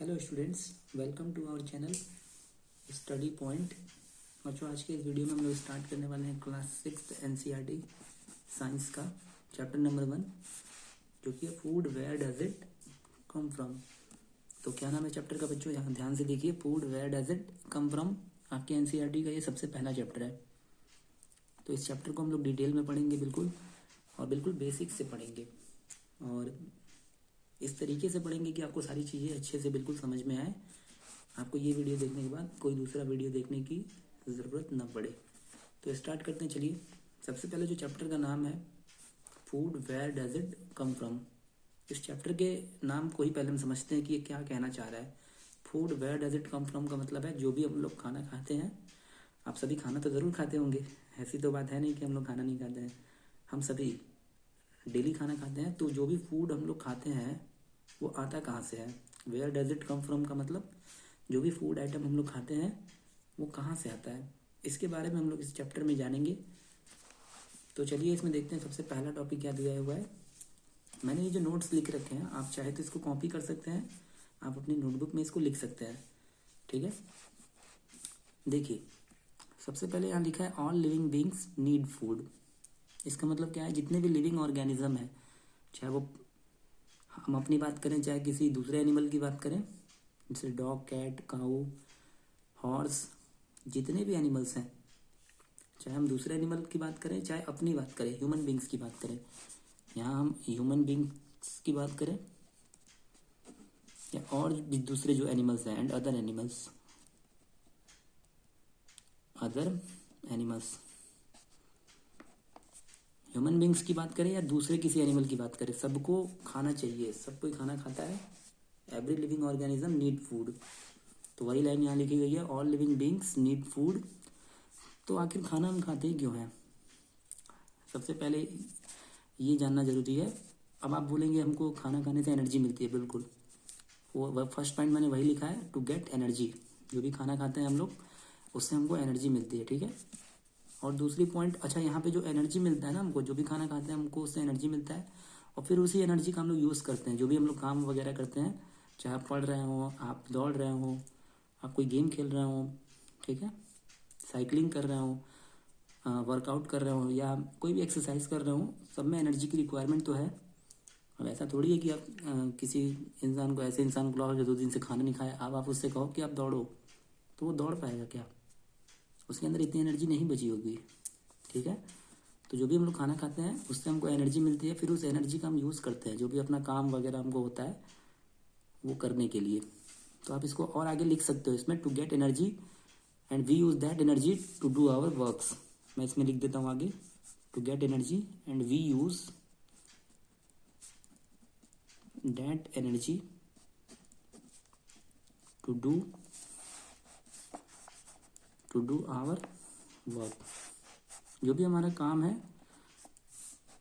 Hello students, welcome to our channel Study Point. बच्चों, आज के इस वीडियो में हम लोग स्टार्ट करने वाले हैं क्लास 6 एनसीईआरटी साइंस का चैप्टर नंबर 1, जो कि है food where does it come from. तो क्या नाम है चैप्टर का बच्चों? यहाँ ध्यान से देखिए, food where does it come from. आपके एनसीईआरटी का ये सबसे पहला चैप्टर है। तो इस चैप्टर को हम लोग डिटेल में पढ़ेंगे बिल्कुल, और बिल्कुल बेसिक से पढ़ेंगे, और इस तरीके से पढ़ेंगे कि आपको सारी चीज़ें अच्छे से बिल्कुल समझ में आए। आपको ये वीडियो देखने के बाद कोई दूसरा वीडियो देखने की ज़रूरत न पड़े। तो स्टार्ट करते हैं। चलिए, सबसे पहले जो चैप्टर का नाम है food where does it come from, इस चैप्टर के नाम को ही पहले हम समझते हैं कि ये क्या कहना चाह रहा है। Food where does it come from का मतलब है जो भी हम लोग खाना खाते हैं, आप सभी खाना तो ज़रूर खाते होंगे, ऐसी तो बात है नहीं कि हम लोग खाना नहीं खाते हैं। हम सभी डेली खाना खाते हैं। तो जो भी फूड हम लोग खाते हैं वो आता कहाँ से है? Where does it come from का मतलब जो भी फूड आइटम हम लोग खाते हैं वो कहाँ से आता है, इसके बारे में हम लोग इस चैप्टर में जानेंगे। तो चलिए इसमें देखते हैं। सबसे पहला टॉपिक क्या दिया हुआ है। मैंने ये जो नोट्स लिख रखे हैं, आप चाहे तो इसको कॉपी कर सकते हैं, आप अपनी नोटबुक में इसको लिख सकते हैं, ठीक है। देखिए, सबसे पहले यहाँ लिखा है all living beings need food. इसका मतलब क्या है? जितने भी लिविंग ऑर्गेनिज्म है, चाहे वो हम अपनी बात करें चाहे किसी दूसरे एनिमल की बात करें, जैसे डॉग, कैट, काऊ, हॉर्स, जितने भी एनिमल्स हैं, चाहे हम दूसरे एनिमल की बात करें चाहे अपनी बात करें, ह्यूमन बींग्स की बात करें, यहाँ हम ह्यूमन बींग्स की बात करें या और भी दूसरे जो एनिमल्स हैं, and other animals, human beings की बात करें या दूसरे किसी एनिमल की बात करें, सबको खाना चाहिए, सब कोई खाना खाता है। Every living organism need food. तो वही लाइन यहाँ लिखी गई है, all living beings need food. तो आखिर खाना हम खाते ही क्यों हैं? सबसे पहले ये जानना जरूरी है। अब आप बोलेंगे हमको खाना खाने से एनर्जी मिलती है, बिल्कुल। वो फर्स्ट पॉइंट मैंने वही लिखा है, टू गेट एनर्जी। जो भी खाना खाते हैं हम लोग, उससे हमको एनर्जी मिलती है, ठीक है। और दूसरी पॉइंट, अच्छा, यहाँ पे जो एनर्जी मिलता है ना हमको, जो भी खाना खाते हैं हमको उससे एनर्जी मिलता है, और फिर उसी एनर्जी का हम लोग यूज़ करते हैं। जो भी हम लोग काम वगैरह करते हैं, चाहे आप पढ़ रहे हो, आप दौड़ रहे हो, आप कोई गेम खेल रहे हो, ठीक है, साइकिलिंग कर रहे हो, वर्कआउट कर रहे हो, या कोई भी एक्सरसाइज कर रहे हो, सब में एनर्जी की रिक्वायरमेंट तो है। अब ऐसा थोड़ी है कि आप किसी इंसान को, ऐसे इंसान को लाओ जो 2 दिन से खाना नहीं खाया, अब आप उससे कहो कि आप दौड़ो, तो वो दौड़ पाएगा क्या? उसके अंदर इतनी एनर्जी नहीं बची होगी, ठीक है। तो जो भी हम लोग खाना खाते हैं उससे हमको एनर्जी मिलती है, फिर उस एनर्जी का हम यूज़ करते हैं जो भी अपना काम वगैरह हमको होता है वो करने के लिए। तो आप इसको और आगे लिख सकते हो इसमें, to get energy and we use that energy to do our works. मैं इसमें लिख देता हूँ आगे, to get energy and we use that energy to do our work. जो भी हमारा काम है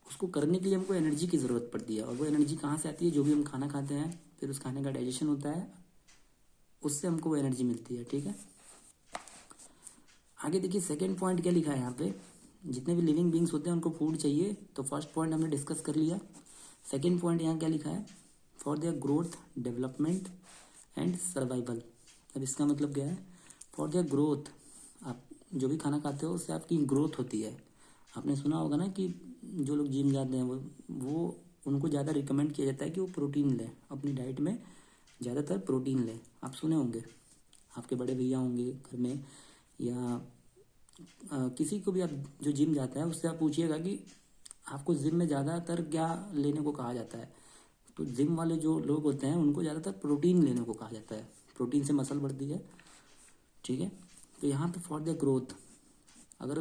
उसको करने के लिए हमको एनर्जी की ज़रूरत पड़ती है, और वो एनर्जी कहाँ से आती है? जो भी हम खाना खाते हैं, फिर उस खाने का डाइजेशन होता है, उससे हमको वो एनर्जी मिलती है, ठीक है। आगे देखिए, सेकंड पॉइंट क्या लिखा है यहाँ पे, जितने भी लिविंग बींग्स होते हैं उनको फूड चाहिए। तो फर्स्ट पॉइंट हमने डिस्कस कर लिया। सेकंड पॉइंट यहाँ क्या लिखा है, for their growth, development and survival. अब इसका मतलब क्या है? फॉर देयर ग्रोथ, आप जो भी खाना खाते हो उससे आपकी ग्रोथ होती है। आपने सुना होगा ना कि जो लोग जिम जाते हैं वो उनको ज़्यादा रिकमेंड किया जाता है कि वो प्रोटीन लें, अपनी डाइट में ज़्यादातर प्रोटीन लें। आप सुने होंगे, आपके बड़े भैया होंगे घर में, या किसी को भी, आप जो जिम जाता है उससे आप पूछिएगा कि आपको जिम में ज़्यादातर क्या लेने को कहा जाता है। तो जिम वाले जो लोग होते हैं उनको ज़्यादातर प्रोटीन लेने को कहा जाता है, प्रोटीन से मसल बढ़ती है, ठीक है। तो यहाँ पे फॉर द ग्रोथ, अगर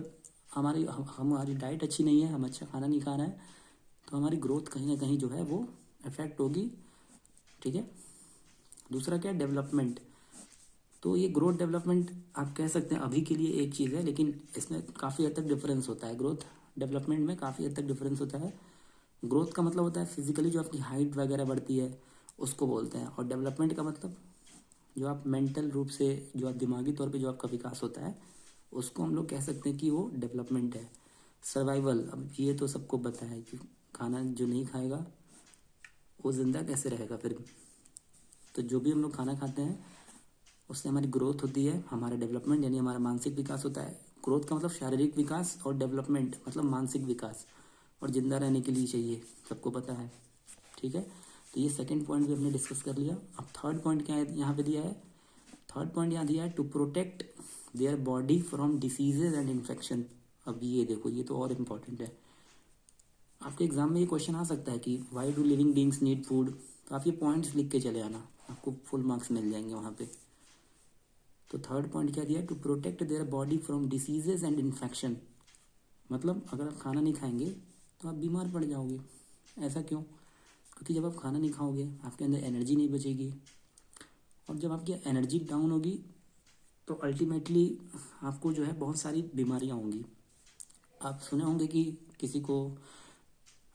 हमारी डाइट अच्छी नहीं है, हम अच्छा खाना नहीं खा रहे हैं, तो हमारी ग्रोथ कहीं ना कहीं जो है वो इफेक्ट होगी, ठीक है। दूसरा क्या है? डेवलपमेंट। तो ये ग्रोथ डेवलपमेंट आप कह सकते हैं अभी के लिए एक चीज़ है, लेकिन इसमें काफ़ी हद तक डिफरेंस होता है। ग्रोथ डेवलपमेंट में काफ़ी हद तक डिफरेंस होता है। ग्रोथ का मतलब होता है फिजिकली जो आपकी हाइट वगैरह बढ़ती है उसको बोलते हैं, और डेवलपमेंट का मतलब जो आप मेंटल रूप से, जो आप दिमागी तौर पे जो आपका विकास होता है, उसको हम लोग कह सकते हैं कि वो डेवलपमेंट है। सर्वाइवल, अब ये तो सबको पता है कि खाना जो नहीं खाएगा वो जिंदा कैसे रहेगा फिर। तो जो भी हम लोग खाना खाते हैं उससे हमारी ग्रोथ होती है, हमारा डेवलपमेंट यानी हमारा मानसिक विकास होता है। ग्रोथ का मतलब शारीरिक विकास और डेवलपमेंट मतलब मानसिक विकास, और जिंदा रहने के लिए चाहिए, सबको पता है। ठीक है, तो ये सेकंड पॉइंट भी हमने डिस्कस कर लिया। अब थर्ड पॉइंट क्या है यहाँ पे दिया है, थर्ड पॉइंट यहाँ दिया है to protect their body from diseases and infection. अब ये देखो, ये तो और इम्पोर्टेंट है। आपके एग्जाम में ये क्वेश्चन आ सकता है कि why do living beings need food, तो आप ये पॉइंट्स लिख के चले आना, आपको फुल मार्क्स मिल जाएंगे वहाँ पे। तो थर्ड पॉइंट क्या दिया है, to protect their body from diseases and infection. मतलब अगर आप खाना नहीं खाएंगे तो आप बीमार पड़ जाओगे। ऐसा क्यों? क्योंकि जब आप खाना नहीं खाओगे आपके अंदर एनर्जी नहीं बचेगी, और जब आपकी एनर्जी डाउन होगी तो अल्टीमेटली आपको जो है बहुत सारी बीमारियां होंगी। आप सुने होंगे कि किसी को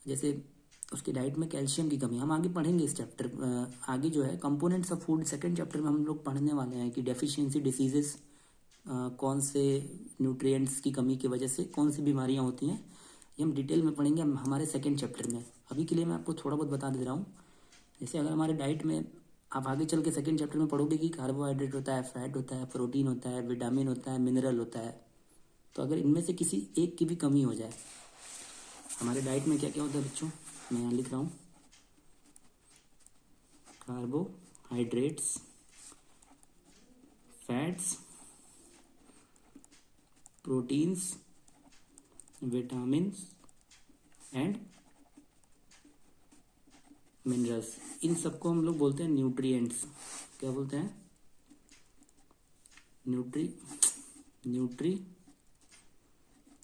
जैसे उसकी डाइट में कैल्शियम की कमी, हम आगे पढ़ेंगे इस चैप्टर आगे जो है components of food, second chapter में हम लोग पढ़ने वाले हैं कि डेफिशिएंसी डिसीजेस कौन से न्यूट्रिएंट्स की कमी की वजह से कौन सी बीमारियां होती हैं, ये हम डिटेल में पढ़ेंगे हमारे सेकंड चैप्टर में। अभी के लिए मैं आपको थोड़ा बहुत बता दे रहा हूँ। जैसे अगर हमारे डाइट में आप आगे चल के सेकंड चैप्टर में पढ़ोगे कि कार्बोहाइड्रेट होता है, फैट होता है, प्रोटीन होता है, विटामिन होता है, मिनरल होता है। तो अगर इनमें से किसी एक की भी कमी हो जाए, हमारे डाइट में क्या क्या होता है बच्चों, मैं यहाँ लिख रहा हूँ, carbohydrates, fats, proteins, vitamins and minerals. इन सबको हम लोग बोलते हैं न्यूट्रिएंट्स। क्या बोलते हैं?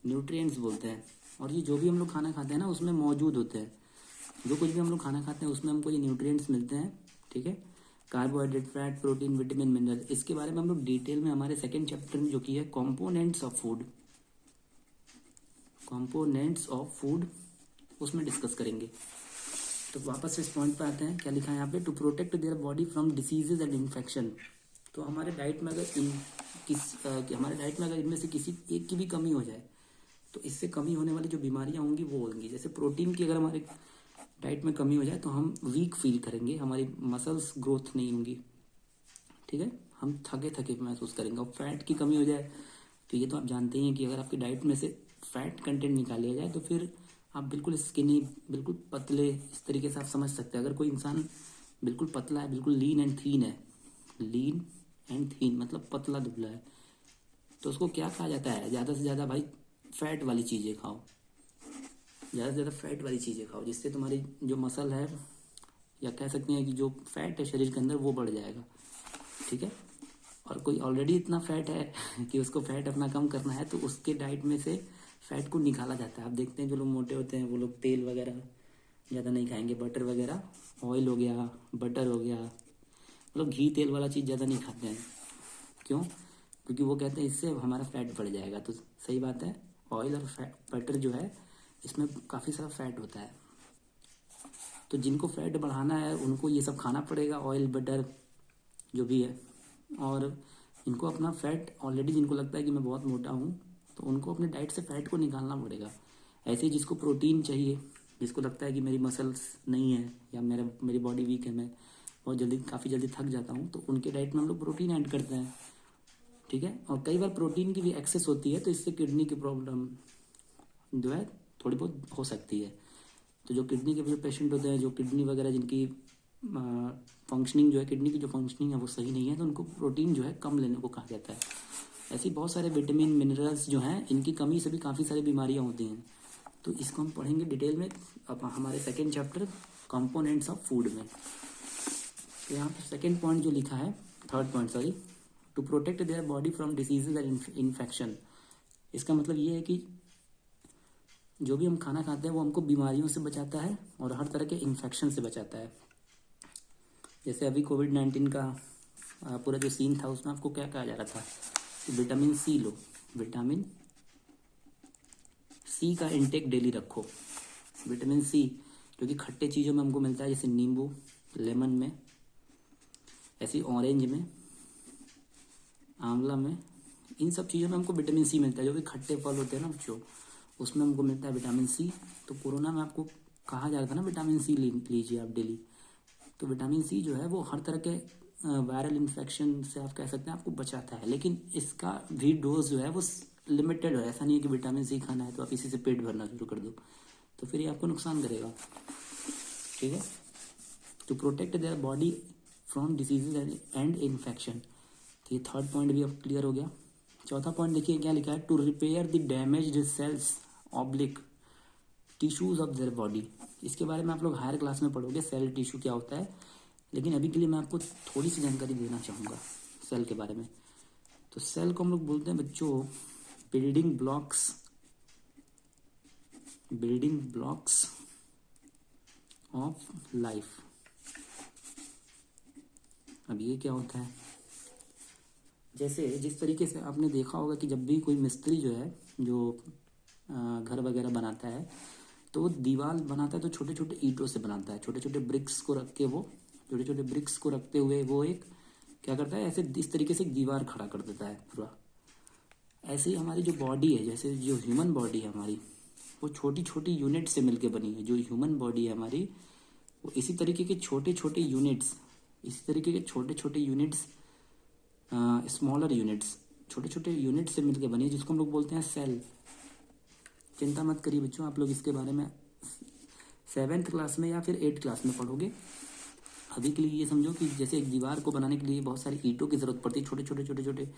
न्यूट्रिएंट्स बोलते हैं। और ये जो भी हम लोग खाना खाते हैं ना उसमें मौजूद होते हैं, जो कुछ भी हम लोग खाना खाते हैं उसमें हमको ये न्यूट्रिएंट्स मिलते हैं। ठीक है, carbohydrate, fat, protein, vitamin, mineral. इसके बारे में हम लोग डिटेल में हमारे सेकंड चैप्टर में जो किया है components of food, components of food, उसमें डिस्कस करेंगे। तो वापस इस पॉइंट पे आते हैं, क्या लिखा है यहाँ पे, to protect their body from diseases and infection. तो हमारे डाइट में अगर हमारे डाइट में अगर इनमें से किसी एक की भी कमी हो जाए तो इससे कमी होने वाली जो बीमारियां होंगी वो होंगी। जैसे प्रोटीन की अगर हमारे डाइट में कमी हो जाए तो हम वीक फील करेंगे, हमारी मसल्स ग्रोथ नहीं होंगी। ठीक है, हम थके थके महसूस करेंगे। और फैट की कमी हो जाए तो ये तो आप जानते ही हैं कि अगर आपकी डाइट में से फैट कंटेंट निकाल लिया जाए तो फिर आप बिल्कुल स्किनी, बिल्कुल पतले, इस तरीके से आप समझ सकते हैं। अगर कोई इंसान बिल्कुल पतला है, बिल्कुल लीन एंड थीन है, लीन एंड थीन मतलब पतला दुबला है, तो उसको क्या कहा जाता है, ज़्यादा से ज़्यादा भाई फैट वाली चीज़ें खाओ, ज़्यादा से ज़्यादा फैट वाली चीज़ें खाओ, जिससे तुम्हारी जो मसल है या कह सकते हैं कि जो फैट है शरीर के अंदर वो बढ़ जाएगा। ठीक है, और कोई ऑलरेडी इतना फैट है कि उसको फैट अपना कम करना है तो उसके डाइट में से फैट को निकाला जाता है। आप देखते हैं जो लोग मोटे होते हैं वो लोग तेल वगैरह ज़्यादा नहीं खाएंगे, बटर वगैरह, ऑयल हो गया, बटर हो गया, मतलब घी तेल वाला चीज़ ज़्यादा नहीं खाते हैं। क्यों? क्योंकि वो कहते हैं इससे हमारा फैट बढ़ जाएगा। तो सही बात है, ऑयल और बटर जो है इसमें काफ़ी सारा फैट होता है। तो जिनको फैट बढ़ाना है उनको ये सब खाना पड़ेगा, ऑयल बटर जो भी है। और इनको अपना फैट ऑलरेडी, जिनको लगता है कि मैं बहुत मोटा हूँ तो उनको अपने डाइट से फैट को निकालना पड़ेगा। ऐसे ही जिसको प्रोटीन चाहिए, जिसको लगता है कि मेरी मसल्स नहीं है या मेरी बॉडी वीक है, मैं बहुत जल्दी काफ़ी जल्दी थक जाता हूँ, तो उनके डाइट में हम लोग प्रोटीन ऐड करते हैं। ठीक है, और कई बार प्रोटीन की भी एक्सेस होती है तो इससे किडनी की प्रॉब्लम जो है थोड़ी बहुत हो सकती है। तो जो किडनी के जो पेशेंट होते हैं, जो किडनी वगैरह जिनकी फंक्शनिंग जो है, किडनी की जो फंक्शनिंग है वो सही नहीं है, तो उनको प्रोटीन जो है कम लेने को कहा जाता है। ऐसी बहुत सारे विटामिन, मिनरल्स जो हैं इनकी कमी से भी काफ़ी सारी बीमारियां होती हैं। तो इसको हम पढ़ेंगे डिटेल में अब हमारे second chapter components of food में। तो यहाँ पर सेकेंड पॉइंट जो लिखा है, third point sorry, to protect their body from diseases and infection. इसका मतलब ये है कि जो भी हम खाना खाते हैं वो हमको बीमारियों से बचाता है और हर तरह के इन्फेक्शन से बचाता है। जैसे अभी कोविड-19 का पूरा जो सीन था उसमें आपको क्या कहा जा रहा था कि विटामिन सी लो, विटामिन सी का इंटेक डेली रखो। विटामिन सी जो कि खट्टे चीज़ों में हमको मिलता है, जैसे नींबू, लेमन में, ऐसी ऑरेंज में, आंवला में, इन सब चीज़ों में हमको विटामिन सी मिलता है। जो भी खट्टे फल होते हैं ना जो, उसमें हमको मिलता है विटामिन सी। तो कोरोना में आपको कहा जा रहा था ना विटामिन सी लीजिए आप डेली, तो विटामिन सी जो है वो हर तरह के वायरल इन्फेक्शन से आप कह सकते हैं आपको बचाता है, लेकिन इसका भी डोज जो है वो लिमिटेड है। ऐसा नहीं है कि विटामिन सी खाना है तो आप इसी से पेट भरना शुरू कर दो, तो फिर ये आपको नुकसान करेगा। ठीक है, to protect their body from diseases and infection, तो ये थर्ड पॉइंट भी अब क्लियर हो गया। चौथा पॉइंट देखिए क्या लिखा है, to repair the damaged cells oblique tissues of their body. इसके बारे में आप लोग हायर क्लास में पढ़ोगे सेल टिश्यू क्या होता है, लेकिन अभी के लिए मैं आपको थोड़ी सी जानकारी देना चाहूँगा सेल के बारे में। तो सेल को हम लोग बोलते हैं बच्चों बिल्डिंग ब्लॉक्स ऑफ लाइफ। अब ये क्या होता है, जैसे जिस तरीके से आपने देखा होगा कि जब भी कोई मिस्त्री जो है जो घर वगैरह बनाता है तो वो दीवार बनाता है तो छोटे छोटे ईंटों से बनाता है, छोटे छोटे ब्रिक्स को रख के वो छोटे छोटे ब्रिक्स को रखते हुए वो एक क्या करता है, ऐसे इस तरीके से एक दीवार खड़ा कर देता है पूरा। ऐसे ही हमारी जो बॉडी है, जैसे जो ह्यूमन बॉडी है हमारी, वो छोटी छोटी यूनिट से मिलके बनी है। जो ह्यूमन बॉडी है हमारी वो इसी तरीके के छोटे छोटे यूनिट्स, स्मॉलर यूनिट्स, छोटे छोटे यूनिट से मिलकर बनी है, जिसको हम लोग बोलते हैं सेल। चिंता मत करिए बच्चों, आप लोग इसके बारे में 7th क्लास में या फिर 8th क्लास में पढ़ोगे। अभी के लिए ये समझो कि जैसे एक दीवार को बनाने के लिए बहुत सारी ईंटों की जरूरत पड़ती है, छोटे छोटे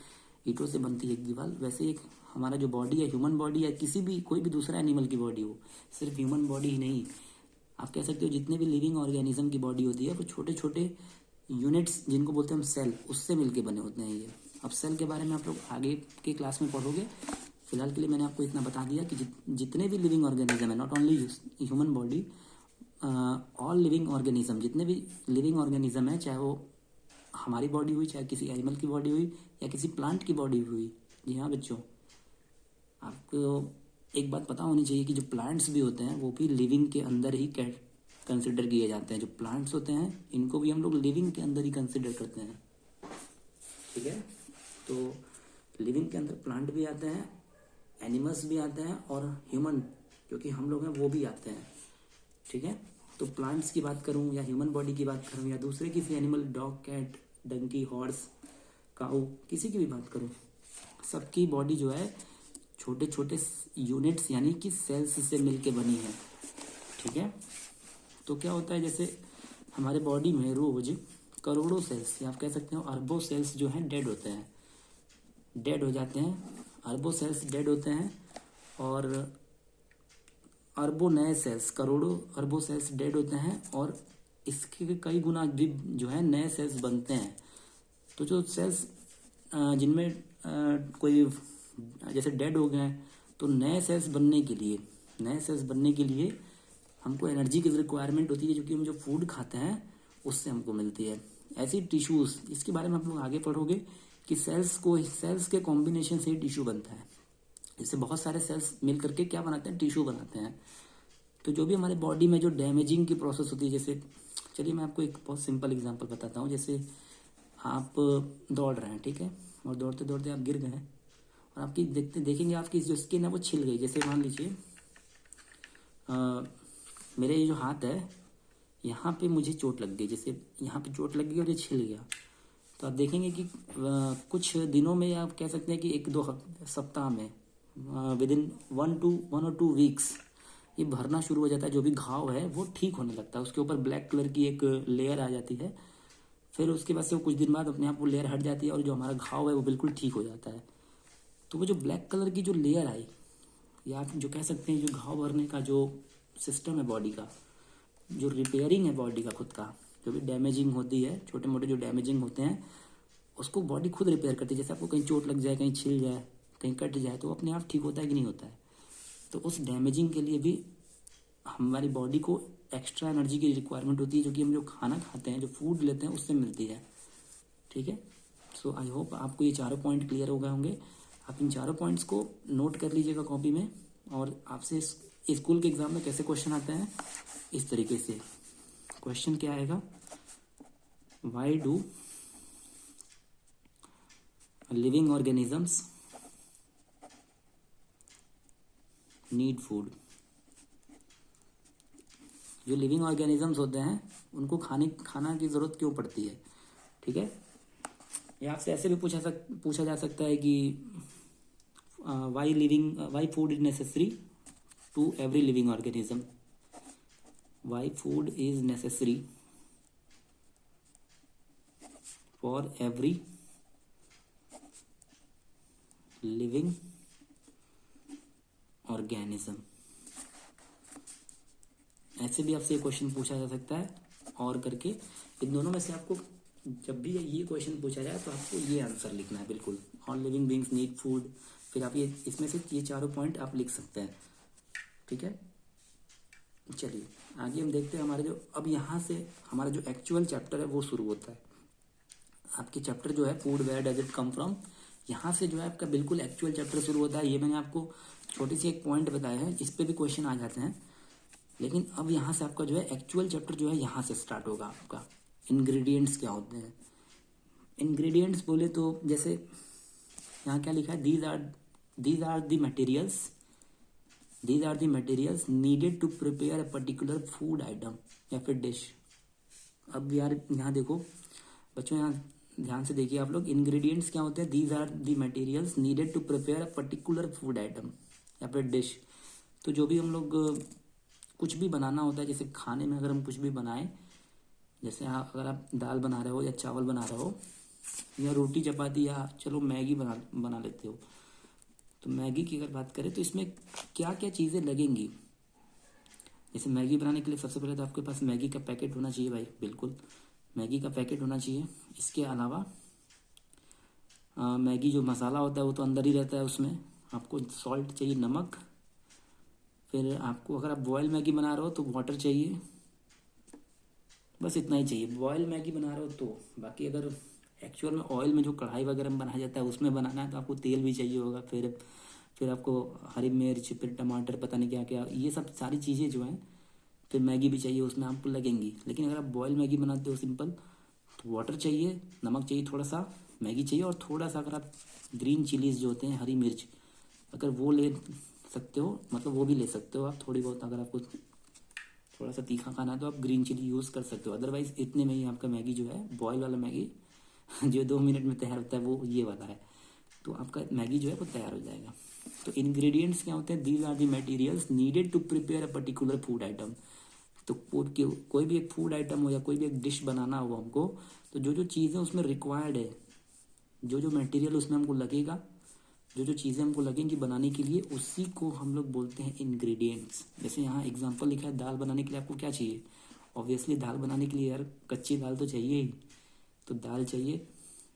ईंटों से बनती है एक दीवार, वैसे एक हमारा जो बॉडी है, ह्यूमन बॉडी है, किसी भी कोई भी दूसरा एनिमल की बॉडी हो, सिर्फ ह्यूमन बॉडी ही नहीं, आप कह सकते हो जितने भी लिविंग ऑर्गेनिज्म की बॉडी होती है वो छोटे छोटे यूनिट्स जिनको बोलते हैं हम सेल, उससे मिलके बने होते हैं ये। अब सेल के बारे में आप लोग आगे के क्लास में पढ़ोगे। फिलहाल के लिए मैंने आपको इतना बता दिया कि जितने भी लिविंग ऑर्गेनिज्म है, not only human body, all living organism, जितने भी लिविंग ऑर्गेनिज्म है, चाहे वो हमारी बॉडी हुई, चाहे किसी एनिमल की बॉडी हुई या किसी प्लांट की बॉडी हुई। जी हाँ बच्चों, आपको एक बात पता होनी चाहिए कि जो प्लांट्स भी होते हैं वो भी लिविंग के अंदर ही कंसिडर किए जाते हैं। जो प्लांट्स होते हैं इनको भी हम लोग लिविंग के अंदर ही कंसिडर करते हैं। ठीक है, तो लिविंग के अंदर प्लांट भी आते हैं, एनिमल्स भी आते हैं और ह्यूमन जो कि हम लोग हैं वो भी आते हैं। ठीक है, तो प्लांट्स की बात करूं या ह्यूमन बॉडी की बात करूं या दूसरे किसी animal, dog, cat, donkey, horse, cow, किसी की भी बात करूं, सबकी बॉडी जो है छोटे छोटे यूनिट्स यानी कि सेल्स से मिलके बनी है। ठीक है, तो क्या होता है, जैसे हमारे बॉडी में रोज करोड़ों सेल्स या आप कह सकते हो अरबों सेल्स जो हैं डेड होते हैं, डेड हो जाते हैं, अरबों सेल्स डेड होते हैं और अरबों नए सेल्स, करोड़ों अरबों सेल्स डेड होते हैं और इसके कई गुना भी जो है नए सेल्स बनते हैं। तो जो सेल्स जिनमें कोई जैसे डेड हो गए हैं तो नए सेल्स बनने के लिए हमको एनर्जी की रिक्वायरमेंट होती है, जो कि हम जो फूड खाते हैं उससे हमको मिलती है। ऐसी टिश्यूज, इसके बारे में आप लोग आगे पढ़ोगे कि सेल्स के कॉम्बिनेशन से टिश्यू बनता है। इससे बहुत सारे सेल्स मिल करके क्या बनाते हैं, टिश्यू बनाते हैं। तो जो भी हमारे बॉडी में जो डैमेजिंग की प्रोसेस होती है, जैसे चलिए मैं आपको एक बहुत सिंपल एग्जांपल बताता हूँ। जैसे आप दौड़ रहे हैं, ठीक है, और दौड़ते दौड़ते आप गिर गए और आपकी देखेंगे आपकी जो स्किन है वो छिल गई। जैसे मान लीजिए मेरे ये जो हाथ है यहाँ पे मुझे चोट लग गई, जैसे यहाँ पे चोट लग गई और ये छिल गया, तो आप देखेंगे कि कुछ दिनों में आप कह सकते हैं कि 1-2 सप्ताह में विदिन 1 और 2 वीक्स ये भरना शुरू हो जाता है। जो भी घाव है वो ठीक होने लगता है, उसके ऊपर ब्लैक कलर की एक लेयर आ जाती है, फिर उसके बाद से वो कुछ दिन बाद अपने आप वो लेयर हट जाती है और जो हमारा घाव है वो बिल्कुल ठीक हो जाता है। तो वो जो ब्लैक कलर की जो लेयर आई, या आप जो कह सकते हैं जो घाव भरने का जो सिस्टम है बॉडी का, जो रिपेयरिंग है बॉडी का खुद का, जो भी डैमेजिंग होती है, छोटे मोटे जो डैमेजिंग होते हैं उसको बॉडी खुद रिपेयर करती है। जैसे आपको कहीं चोट लग जाए, कहीं छिल जाए, कहीं कट जाए, तो अपने आप ठीक होता है कि नहीं होता है। तो उस डैमेजिंग के लिए भी हमारी बॉडी को एक्स्ट्रा एनर्जी की रिक्वायरमेंट होती है, जो कि हम जो खाना खाते हैं, जो फूड लेते हैं, उससे मिलती है। ठीक है, सो आई होप आपको ये चारों पॉइंट क्लियर हो गए होंगे। आप इन चारों पॉइंट्स को नोट कर लीजिएगा कॉपी में, और आपसे स्कूल के एग्जाम में कैसे क्वेश्चन आते हैं इस तरीके से। क्वेश्चन क्या आएगा, why do living organisms need food. जो लिविंग ऑर्गेनिजम्स होते हैं उनको खाना की ज़रूरत क्यों पड़ती है, ठीक है। या आपसे ऐसे भी पूछा जा सकता है कि why food is necessary to every living organism, why food is necessary for every living organism. ऐसे भी आपसे क्वेश्चन पूछा जा सकता है और करके। इन दोनों में से आपको जब भी ये क्वेश्चन पूछा जाए तो आपको ये आंसर लिखना है बिल्कुल, all living beings need food. फिर आप ये इसमें से ये चारों पॉइंट आप लिख सकते हैं, ठीक है। चलिए आगे हम देखते हैं हमारे जो अब यहाँ से हमारा जो एक्चुअल चैप्टर है वो शुरू होता है। आपके चैप्टर जो है food where does it come from, यहाँ से जो है आपका बिल्कुल एक्चुअल चैप्टर शुरू होता है। ये मैंने आपको छोटी सी एक पॉइंट बताया है, इस पे भी क्वेश्चन आ जाते हैं, लेकिन अब यहाँ से आपका जो है एक्चुअल चैप्टर जो है यहाँ से स्टार्ट होगा। आपका इंग्रेडिएंट्स क्या होते हैं, इंग्रेडिएंट्स बोले तो जैसे यहाँ क्या लिखा है, these are the materials needed to prepare a particular food item या फिर डिश। अब यार यहाँ देखो बच्चों, यहाँ ध्यान से देखिए आप लोग, इंग्रेडिएंट्स क्या होते हैं, these are the materials needed to prepare a particular food item या फिर डिश। तो जो भी हम लोग कुछ भी बनाना होता है, जैसे खाने में अगर हम कुछ भी बनाएं, जैसे अगर आप दाल बना रहे हो या चावल बना रहे हो या रोटी चपाती या चलो मैगी बना लेते हो, तो मैगी की अगर बात करें तो इसमें क्या क्या चीज़ें लगेंगी। जैसे मैगी बनाने के लिए सबसे पहले तो आपके पास मैगी का पैकेट होना चाहिए भाई, बिल्कुल मैगी का पैकेट होना चाहिए। इसके अलावा मैगी जो मसाला होता है वो तो अंदर ही रहता है, उसमें आपको सॉल्ट चाहिए, नमक। फिर आपको अगर आप बॉयल मैगी बना रहे हो तो वाटर चाहिए, बस इतना ही चाहिए बॉयल मैगी बना रहे हो तो। बाकी अगर एक्चुअल में ऑयल में जो कढ़ाई वगैरह में बनाया जाता है उसमें बनाना है तो आपको तेल भी चाहिए होगा, फिर आपको हरी मिर्च, फिर टमाटर, पता नहीं क्या क्या, ये सब सारी चीज़ें जो हैं, फिर मैगी भी चाहिए उसमें आपको लगेंगी। लेकिन अगर आप बॉयल मैगी बनाते हो सिंपल, तो वाटर चाहिए, नमक चाहिए थोड़ा सा, मैगी चाहिए और थोड़ा सा अगर आप ग्रीन चिलीज जो होते हैं, हरी मिर्च, अगर वो ले सकते हो, मतलब वो भी ले सकते हो आप थोड़ी बहुत। अगर आपको थोड़ा सा तीखा खाना है तो आप ग्रीन चिली यूज़ कर सकते हो। अदरवाइज इतने में ही आपका मैगी जो है, बॉयल वाला मैगी जो 2 मिनट में तैयार होता है वो ये वाला है, तो आपका मैगी जो है वो तैयार हो जाएगा। तो इंग्रेडिएंट्स क्या होते हैं, these are the materials needed to prepare a particular food item. तो कोई भी एक फूड आइटम हो या कोई भी एक डिश बनाना हो हमको, तो जो जो चीज़ें उसमें रिक्वायर्ड है, जो जो मटेरियल उसमें हमको लगेगा, जो जो चीज़ें हमको लगेंगी बनाने के लिए, उसी को हम लोग बोलते हैं इंग्रेडिएंट्स। जैसे यहाँ एग्जांपल लिखा है, दाल बनाने के लिए आपको क्या चाहिए, ऑब्वियसली दाल बनाने के लिए यार कच्ची दाल तो चाहिए ही। तो दाल चाहिए,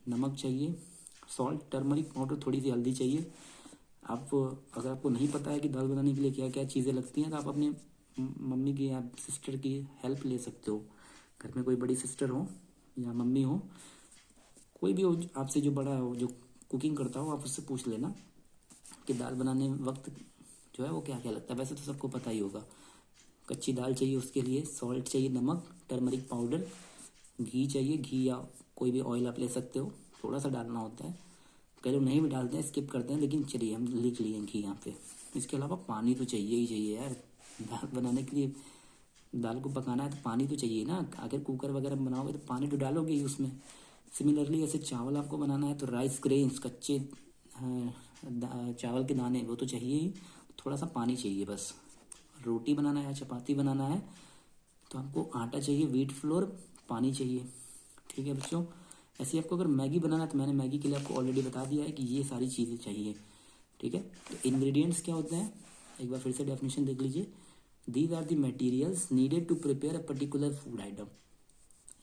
नमक चाहिए, सॉल्ट, टर्मरिक पाउडर, थोड़ी सी हल्दी चाहिए। आप अगर आपको नहीं पता है कि दाल बनाने के लिए क्या क्या चीज़ें लगती हैं, तो आप अपने मम्मी की या सिस्टर की हेल्प ले सकते हो। घर में कोई बड़ी सिस्टर हो या मम्मी हो, कोई भी हो आपसे जो बड़ा हो, जो कुकिंग करता हो, आप उससे पूछ लेना कि दाल बनाने वक्त जो है वो क्या क्या लगता है। वैसे तो सबको पता ही होगा। कच्ची दाल चाहिए, उसके लिए सॉल्ट चाहिए, नमक, टर्मरिक पाउडर, घी चाहिए, घी या कोई भी ऑयल आप ले सकते हो, थोड़ा सा डालना होता है, कई लोग नहीं भी डालते हैं, स्किप करते हैं, लेकिन चलिए हम लिख लिए घी यहाँ पे। इसके अलावा पानी तो चाहिए ही चाहिए यार, दाल बनाने के लिए दाल को पकाना है तो पानी तो चाहिए ना। अगर कुकर वगैरह में बनाओगे तो पानी तो डालोगे ही उसमें। सिमिलरली ऐसे चावल आपको बनाना है तो राइस ग्रेन्स, कच्चे चावल के दाने, वो तो चाहिए ही, थोड़ा सा पानी चाहिए बस। रोटी बनाना है या चपाती बनाना है तो आपको आटा चाहिए, व्हीट फ्लोर, पानी चाहिए, ठीक है बच्चों। ऐसे आपको अगर मैगी बनाना है तो मैंने मैगी के लिए आपको ऑलरेडी बता दिया है कि ये सारी चीज़ें चाहिए, ठीक है। तो इंग्रेडिएंट्स क्या होते हैं, एक बार फिर से डेफिनेशन देख लीजिए। These are the materials needed to prepare a particular food item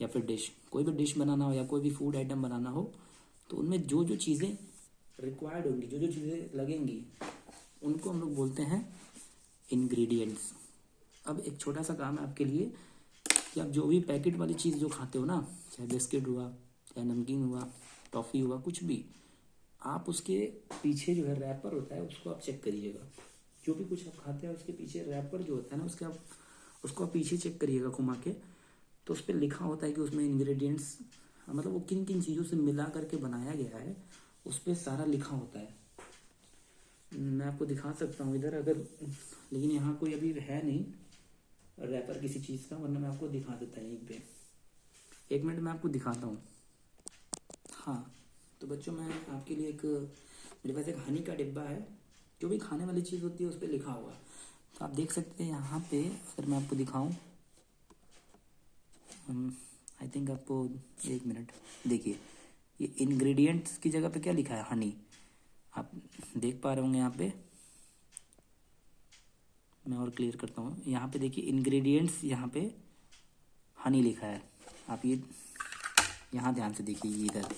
या फिर डिश। कोई भी डिश बनाना हो या कोई भी फूड आइटम बनाना हो तो उनमें जो जो चीज़ें रिक्वायर्ड होंगी, जो जो चीज़ें लगेंगी, उनको हम लोग बोलते हैं इंग्रेडिएंट्स। अब एक छोटा सा काम है आपके लिए कि आप जो भी पैकेट वाली चीज़ जो खाते हो ना, चाहे बिस्किट हुआ, चाहे नमकीन हुआ, टॉफ़ी हुआ, कुछ भी, आप उसके पीछे जो है रैपर होता है उसको आप चेक करिएगा। जो भी कुछ आप खाते हैं उसके पीछे रैपर जो होता है ना, उसको आप पीछे चेक करिएगा घुमा के, तो उस पर लिखा होता है कि उसमें इंग्रेडिएंट्स, मतलब वो किन किन चीज़ों से मिला करके बनाया गया है, उस पर सारा लिखा होता है। मैं आपको दिखा सकता हूँ इधर अगर, लेकिन यहाँ कोई अभी है नहीं, रैपर किसी चीज़ का, वरना मैं आपको दिखा देता है यहीं पे। 1 मिनट में आपको दिखाता हूँ। हाँ, तो बच्चों मैं आपके लिए मेरे पास एक हनी का डिब्बा है। जो भी खाने वाली चीज़ होती है उस पर लिखा हुआ, तो आप देख सकते हैं यहाँ पे। अगर मैं आपको दिखाऊं, आई थिंक आपको 1 मिनट देखिए, ये इंग्रेडिएंट्स की जगह पे क्या लिखा है, हनी। आप देख पा रहे होंगे यहाँ पे, मैं और क्लियर करता हूँ। यहाँ पे देखिए इंग्रेडिएंट्स, यहाँ पे हनी लिखा है। आप ये यहाँ ध्यान से देखिए, ये इधर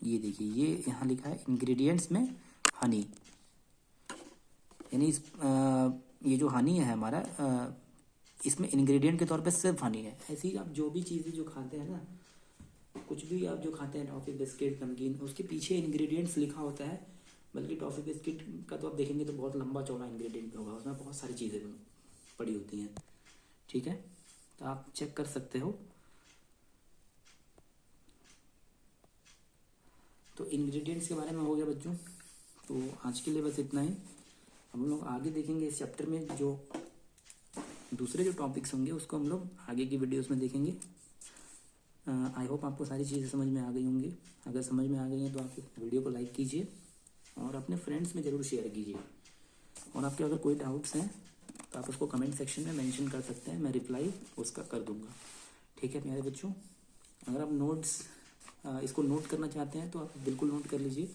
ये देखिए, ये यहाँ लिखा है इंग्रेडिएंट्स में हनी, यानी ये जो हनी है हमारा, इसमें इंग्रेडिएंट के तौर पे सिर्फ हनी है। ऐसी आप जो भी चीज़ें जो खाते हैं ना, कुछ भी आप जो खाते हैं, टॉफ़ी, बिस्किट, नमकीन, उसके पीछे इंग्रेडिएंट्स लिखा होता है। बल्कि टॉफ़ी बिस्किट का तो आप देखेंगे तो बहुत लंबा चौड़ा इंग्रेडिएंट होगा, उसमें बहुत सारी चीज़ें पड़ी होती हैं। ठीक है, तो आप चेक कर सकते हो। तो इंग्रेडिएंट्स के बारे में हो गया बच्चों। तो आज के लिए बस इतना ही। हम लोग आगे देखेंगे इस चैप्टर में जो दूसरे जो टॉपिक्स होंगे उसको हम लोग आगे की वीडियोस में देखेंगे। आई होप आपको सारी चीज़ें समझ में आ गई होंगी। अगर समझ में आ गई हैं तो आप वीडियो को लाइक कीजिए और अपने फ्रेंड्स में ज़रूर शेयर कीजिए। और आपके अगर कोई डाउट्स हैं तो आप उसको कमेंट सेक्शन में मेंशन कर सकते हैं, मैं रिप्लाई उसका कर दूंगा। ठीक है प्यारे बच्चों, अगर आप नोट्स इसको नोट करना चाहते हैं तो आप बिल्कुल नोट कर लीजिए।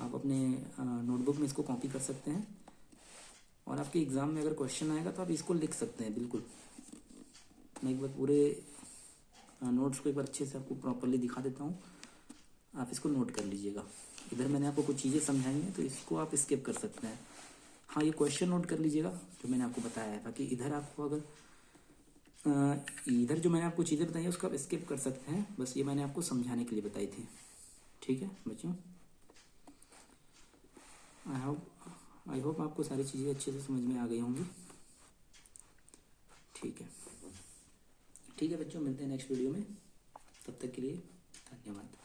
आप अपने नोटबुक में इसको कॉपी कर सकते हैं, और आपके एग्ज़ाम में अगर क्वेश्चन आएगा तो आप इसको लिख सकते हैं। बिल्कुल, मैं एक बार पूरे नोट्स को एक बार अच्छे से आपको प्रॉपरली दिखा देता हूँ, आप इसको नोट कर लीजिएगा। इधर मैंने आपको कुछ चीज़ें समझाई हैं तो इसको आप स्किप कर सकते हैं। हाँ, ये क्वेश्चन नोट कर लीजिएगा जो मैंने आपको बताया है, बाकी इधर आपको अगर इधर जो मैंने आपको चीज़ें बताई हैं उसको आप स्किप कर सकते हैं। बस ये मैंने आपको समझाने के लिए बताई थी। ठीक है बच्चों, आई होप आपको सारी चीज़ें अच्छे से समझ में आ गई होंगी। ठीक है, ठीक है बच्चों, मिलते हैं नेक्स्ट वीडियो में। तब तक के लिए धन्यवाद।